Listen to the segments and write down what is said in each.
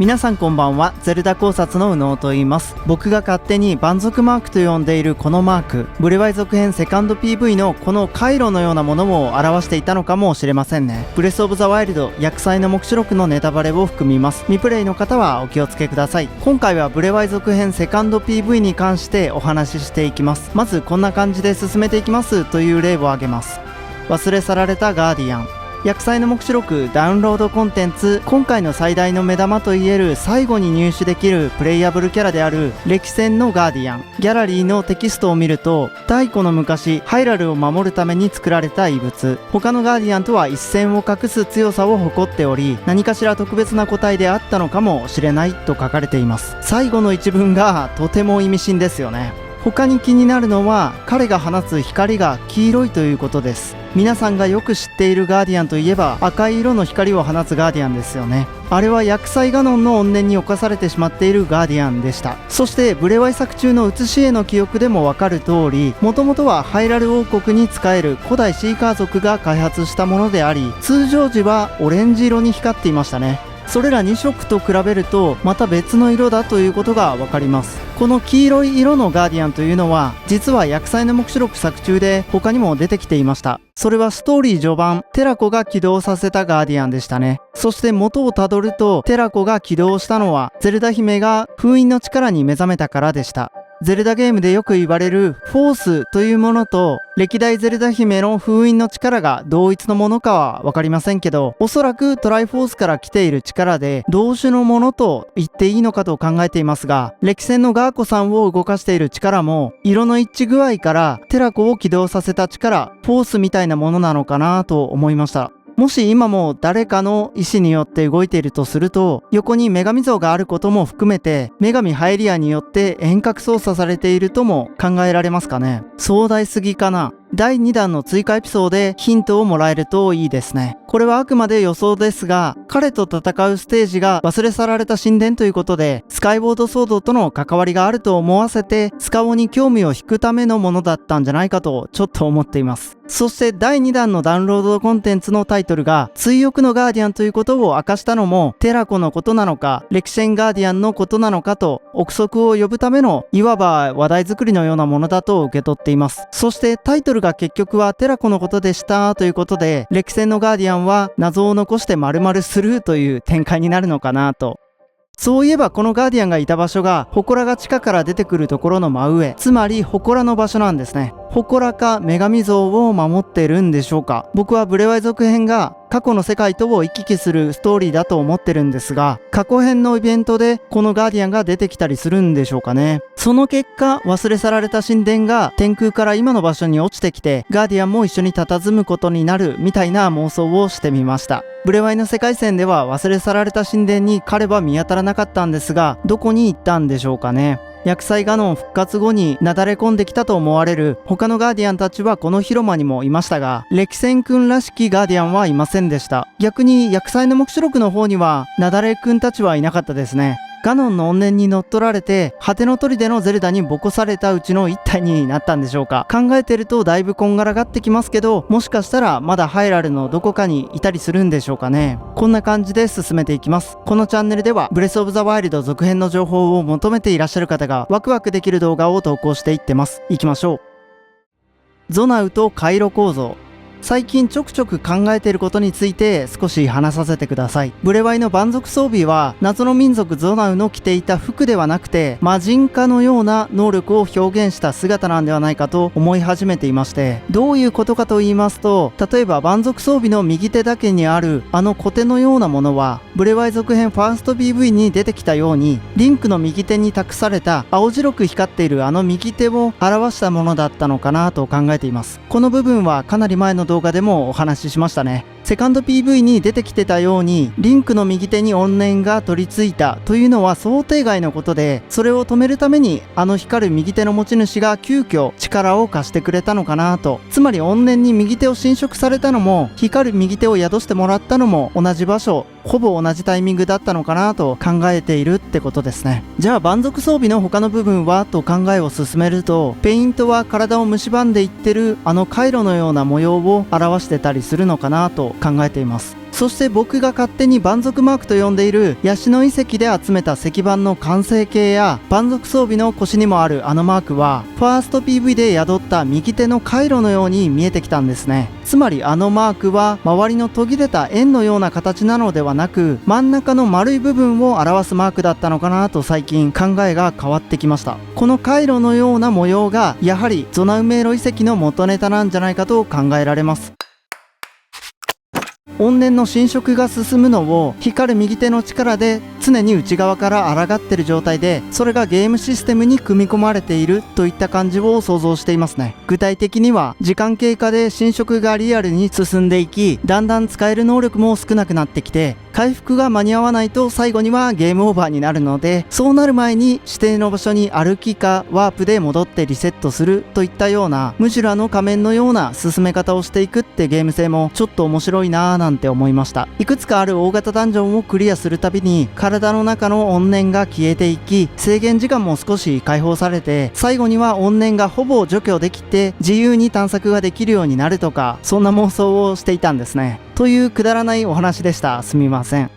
皆さんこんばんは。ゼルダ考察の右脳と言います。僕が勝手に蛮族マークと呼んでいるこのマーク、ブレワイ続編セカンド PV のこの回路のようなものを表していたのかもしれませんね。ブレスオブザワイルド薬剤の目視録のネタバレを含みます。未プレイの方はお気をつけください。今回はブレワイ続編セカンド PV に関してお話ししていきます。まずこんな感じで進めていきますという例を挙げます。忘れ去られたガーディアン、薬剤の目視録ダウンロードコンテンツ。今回の最大の目玉といえる最後に入手できるプレイヤブルキャラである歴戦のガーディアン。ギャラリーのテキストを見ると、太古の昔ハイラルを守るために作られた遺物、他のガーディアンとは一線を画す強さを誇っており、何かしら特別な個体であったのかもしれないと書かれています。最後の一文がとても意味深ですよね。他に気になるのは、彼が放つ光が黄色いということです。皆さんがよく知っているガーディアンといえば赤い色の光を放つガーディアンですよね。あれは薬剤ガノンの怨念に侵されてしまっているガーディアンでした。そしてブレワイ作中の写し絵の記憶でもわかる通り、もともとはハイラル王国に仕える古代シーカー族が開発したものであり、通常時はオレンジ色に光っていましたね。それら2色と比べるとまた別の色だということがわかります。この黄色い色のガーディアンというのは、実は薬剤の目視録作中で他にも出てきていました。それはストーリー序盤、テラコが起動させたガーディアンでしたね。そして元をたどると、テラコが起動したのはゼルダ姫が封印の力に目覚めたからでした。ゼルダゲームでよく言われるフォースというものと歴代ゼルダ姫の封印の力が同一のものかはわかりませんけど、おそらくトライフォースから来ている力で同種のものと言っていいのかと考えていますが、歴戦のガーコさんを動かしている力も色の一致具合からテラコを起動させた力、フォースみたいなものなのかなと思いました。もし今も誰かの意志によって動いているとすると、横に女神像があることも含めて女神ハイリアによって遠隔操作されているとも考えられますかね。壮大すぎかな。第2弾の追加エピソードでヒントをもらえるといいですね。これはあくまで予想ですが、彼と戦うステージが忘れ去られた神殿ということで、スカイボードソードとの関わりがあると思わせて、スカオに興味を引くためのものだったんじゃないかとちょっと思っています。そして第2弾のダウンロードコンテンツのタイトルが追憶のガーディアンということを明かしたのも、テラコのことなのかレクシェンガーディアンのことなのかと憶測を呼ぶためのいわば話題作りのようなものだと受け取っています。そしてタイトルが結局はテラコのことでしたということで、レクセンのガーディアンは謎を残して丸々スルーという展開になるのかなと。そういえばこのガーディアンがいた場所が祠が地下から出てくるところの真上、つまり祠の場所なんですね。祠か女神像を守ってるんでしょうか。僕はブレワイ続編が過去の世界とを行き来するストーリーだと思ってるんですが、過去編のイベントでこのガーディアンが出てきたりするんでしょうかね。その結果、忘れ去られた神殿が天空から今の場所に落ちてきて、ガーディアンも一緒に佇むことになるみたいな妄想をしてみました。ブレワイの世界線では忘れ去られた神殿に彼は見当たらなかったんですが、どこに行ったんでしょうかね。薬剤ガノン復活後になだれ込んできたと思われる他のガーディアンたちはこの広間にもいましたが、歴戦くんらしきガーディアンはいませんでした。逆に薬剤の目視録の方にはなだれくんたちはいなかったですね。ガノンの怨念に乗っ取られて果ての砦のゼルダにボコされたうちの一体になったんでしょうか。考えてるとだいぶこんがらがってきますけど、もしかしたらまだハイラルのどこかにいたりするんでしょうかね。こんな感じで進めていきます。このチャンネルではブレスオブザワイルド続編の情報を求めていらっしゃる方がワクワクできる動画を投稿していってます。いきましょう。ゾナウと回路構造。最近ちょくちょく考えていることについて少し話させてください。ブレワイの蛮族装備は謎の民族ゾナウの着ていた服ではなくて、魔人化のような能力を表現した姿なんではないかと思い始めていまして、どういうことかと言いますと、例えば蛮族装備の右手だけにあるあのコテのようなものは、ブレワイ続編ファースト PV に出てきたように、リンクの右手に託された青白く光っているあの右手を表したものだったのかなと考えています。この部分はかなり前の動画でもお話ししましたね。セカンド PV に出てきてたようにリンクの右手に怨念が取り付いたというのは想定外のことで、それを止めるためにあの光る右手の持ち主が急遽力を貸してくれたのかなと。つまり怨念に右手を侵食されたのも光る右手を宿してもらったのも同じ場所、ほぼ同じタイミングだったのかなと考えているってことですね。じゃあ蛮族装備の他の部分はと考えを進めると、ペイントは体を蝕んでいってるあの回路のような模様を表してたりするのかなと考えています。そして僕が勝手に蛮族マークと呼んでいるヤシの遺跡で集めた石板の完成形や蛮族装備の腰にもあるあのマークはファースト PV で宿った右手の回路のように見えてきたんですね。つまりあのマークは周りの途切れた円のような形なのではなく、真ん中の丸い部分を表すマークだったのかなと最近考えが変わってきました。この回路のような模様がやはりゾナウメイロ遺跡の元ネタなんじゃないかと考えられます。怨念の侵食が進むのを光る右手の力で常に内側から抗っている状態で、それがゲームシステムに組み込まれているといった感じを想像していますね。具体的には時間経過で侵食がリアルに進んでいき、だんだん使える能力も少なくなってきて、回復が間に合わないと最後にはゲームオーバーになるので、そうなる前に指定の場所に歩きかワープで戻ってリセットするといったような、ムジュラの仮面のような進め方をしていくってゲーム性もちょっと面白いなぁなんて思いました。いくつかある大型ダンジョンをクリアするたびに体の中の怨念が消えていき、制限時間も少し解放されて、最後には怨念がほぼ除去できて自由に探索ができるようになるとか、そんな妄想をしていたんですね。というくだらないお話でした。すみません。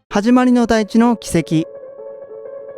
始まりの大地の奇跡。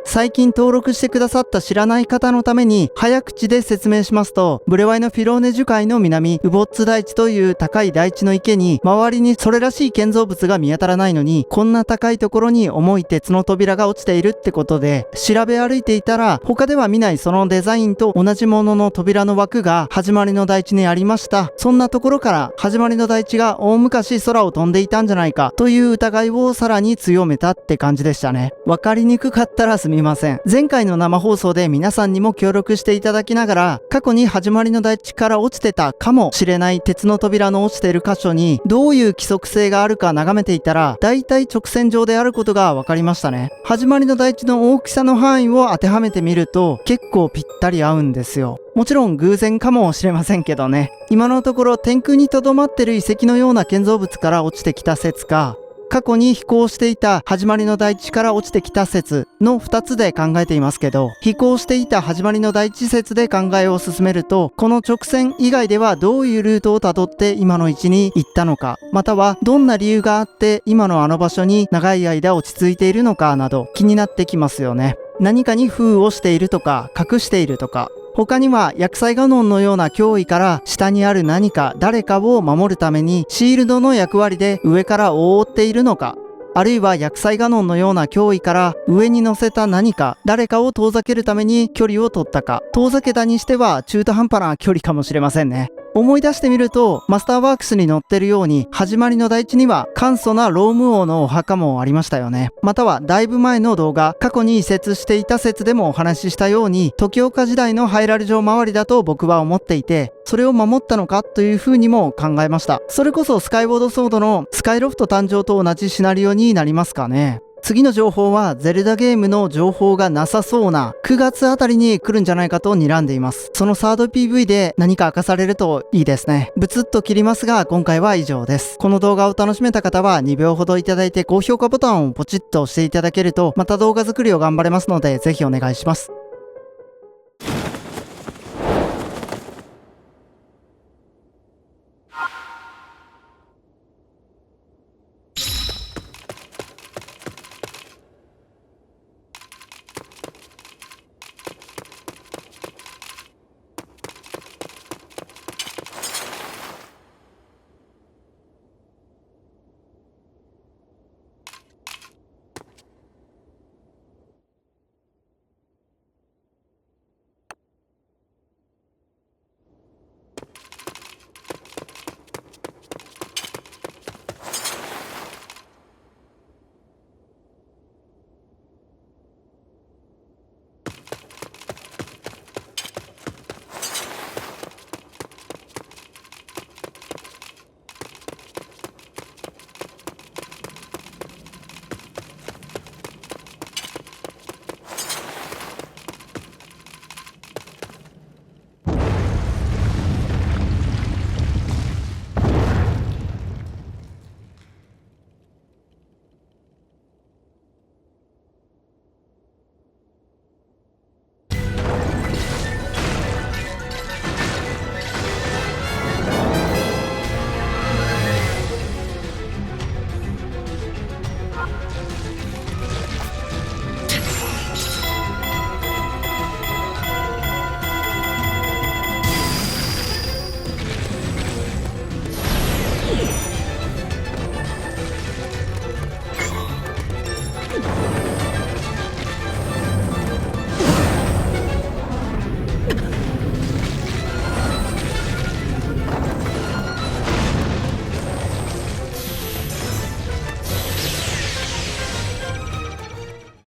最近登録してくださった知らない方のために早口で説明しますと、ブレワイのフィローネ樹海の南ウボッツ大地という高い大地の池に、周りにそれらしい建造物が見当たらないのに、こんな高いところに重い鉄の扉が落ちているってことで調べ歩いていたら、他では見ないそのデザインと同じものの扉の枠が始まりの大地にありました。そんなところから始まりの大地が大昔空を飛んでいたんじゃないかという疑いをさらに強めたって感じでしたね。わかりにくかったらすみません。前回の生放送で皆さんにも協力していただきながら、過去に始まりの大地から落ちてたかもしれない鉄の扉の落ちている箇所にどういう規則性があるか眺めていたら、だいたい直線上であることが分かりましたね。始まりの大地の大きさの範囲を当てはめてみると結構ぴったり合うんですよ。もちろん偶然かもしれませんけどね。今のところ天空に留まってる遺跡のような建造物から落ちてきた説か、過去に飛行していた始まりの大地から落ちてきた説の2つで考えていますけど、飛行していた始まりの大地説で考えを進めると、この直線以外ではどういうルートをたどって今の位置に行ったのか、またはどんな理由があって今のあの場所に長い間落ち着いているのかなど気になってきますよね。何かに封をしているとか隠しているとか、他には薬剤ガノンのような脅威から下にある何か誰かを守るためにシールドの役割で上から覆っているのか、あるいは薬剤ガノンのような脅威から上に乗せた何か誰かを遠ざけるために距離を取ったか、遠ざけたにしては中途半端な距離かもしれませんね。思い出してみると、マスターワークスに載ってるように始まりの大地には簡素なローム王のお墓もありましたよね。またはだいぶ前の動画、過去に移設していた説でもお話ししたように、時岡時代のハイラル城周りだと僕は思っていて、それを守ったのかという風にも考えました。それこそスカイウォードソードのスカイロフト誕生と同じシナリオになりますかね。次の情報はゼルダゲームの情報がなさそうな9月あたりに来るんじゃないかと睨んでいます。そのサード PV で何か明かされるといいですね。ブツッと切りますが今回は以上です。この動画を楽しめた方は2秒ほどいただいて高評価ボタンをポチッと押していただけると、また動画作りを頑張れますのでぜひお願いします。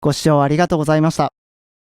ご視聴ありがとうございました。